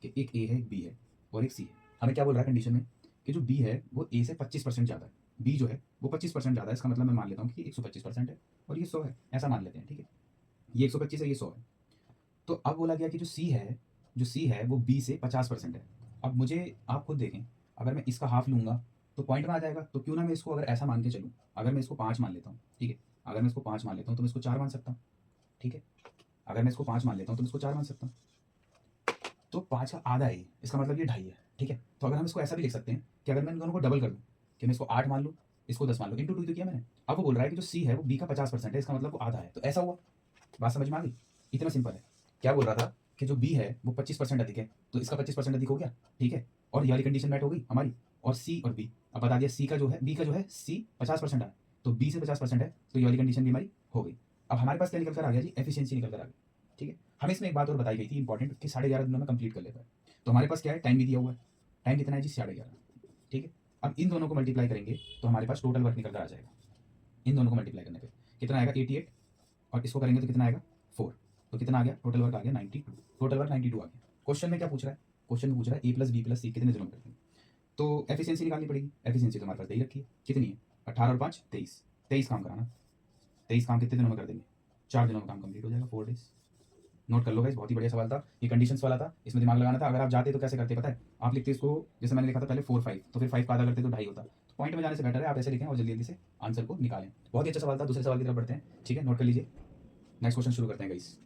कि एक ए है, एक बी है और एक सी है। हमें क्या बोल रहा है कंडीशन में कि जो बी है वो ए से 25% ज़्यादा है, बी जो है वो 25% ज़्यादा है। इसका मतलब मैं मान लेता हूँ कि 125% है और ये 100 है, ऐसा मान लेते हैं, ठीक है। ये 125 है, ये 100 है। तो अब बोला गया कि जो सी है वो बी से 50% है। अब मुझे आप खुद देखें, अगर मैं इसका हाफ लूँगा तो पॉइंट में आ जाएगा। तो क्यों ना मैं इसको अगर ऐसा मान के चलूँ, अगर मैं इसको 5 मान लेता हूँ, ठीक है। अगर मैं इसको 5 मान लेता हूँ तो मैं इसको 4 मान सकता हूँ, ठीक है। अगर मैं इसको 5 मान लेता हूँ तो मैं इसको 4 मान सकता हूँ। तो 5 का आधा है ये, इसका मतलब ये 2.5 है, ठीक है। तो अगर हम इसको ऐसा भी लिख सकते हैं कि अगर मैं इन दोनों को डबल कर दूँ, कि मैं इसको 8 मान लूँ, इसको 10 मान लूँ, इंटू 2 तो किया मैंने। अब वो बोल रहा है कि जो सी है वो बी का 50% है, इसका मतलब वो आधा है। तो ऐसा हुआ, बात समझ में आ गई? इतना सिंपल है। क्या बोल रहा था कि जो बी है वो 25% अधिक है, तो इसका 25% अधिक हो गया, ठीक है। और ये वाली कंडीशन मैट हो गई हमारी। और सी और बी, अब बता दिया सी का जो है, बी का जो है सी 50% है, तो बी से 50% है, तो ये वाली कंडीशन भी हमारी हो गई। अब हमारे पास क्या निकल कर आ गया जी? एफिशिएंसी निकल कर आ गई, ठीक है। हमें इसमें एक बात और बताई गई थी इंपॉर्टेंट, कि 11.5 दिनों में कंप्लीट कर लेता है। तो हमारे पास क्या है, टाइम भी दिया हुआ है। टाइम कितना है जी? 11.5, ठीक है। अब इन दोनों को मल्टीप्लाई करेंगे तो हमारे पास टोटल वर्क निकल कर आ जाएगा। इन दोनों को मल्टीप्लाई करने पे कितना आएगा? 88, और इसको करेंगे तो कितना आएगा? 4। तो कितना आ गया? टोटल वर्क आ गया 92। टोटल वर्क 92 आ गया। क्वेश्चन में क्या पूछ रहा है? क्वेश्चन में पूछ रहा है ए प्लस बी प्लस सी कितने दिनों में करेंगे। तो एफिशिएंसी निकालनी पड़ेगी। एफिशिएंसी तो हमारे पास दे ही रखी है, कितनी है? 18 और 5 23। 23 काम कराना। 23 काम कितने दिनों में कर देंगे? 4 दिनों में काम कंप्लीट हो जाएगा, 4 डेज। नोट कर लो गाइस, बहुत ही बढ़िया सवाल था ये, कंडीशंस वाला था, इसमें दिमाग लगाना था। अगर आप जाते तो कैसे करते पता है? आप लिखते इसको, जैसे मैंने लिखा था पहले 4 5, तो फिर 5 का आधा करते तो 2.5 होता। तो पॉइंट में जाने से बेटर है आप ऐसे लिखें और जल्दी जल्दी से आंसर को निकालें। बहुत ही अच्छा सवाल था। दूसरे सवाल की तरफ बढ़ते हैं, ठीक है, नोट कर लीजिए। नेक्स्ट क्वेश्चन शुरू करते हैं गाइस।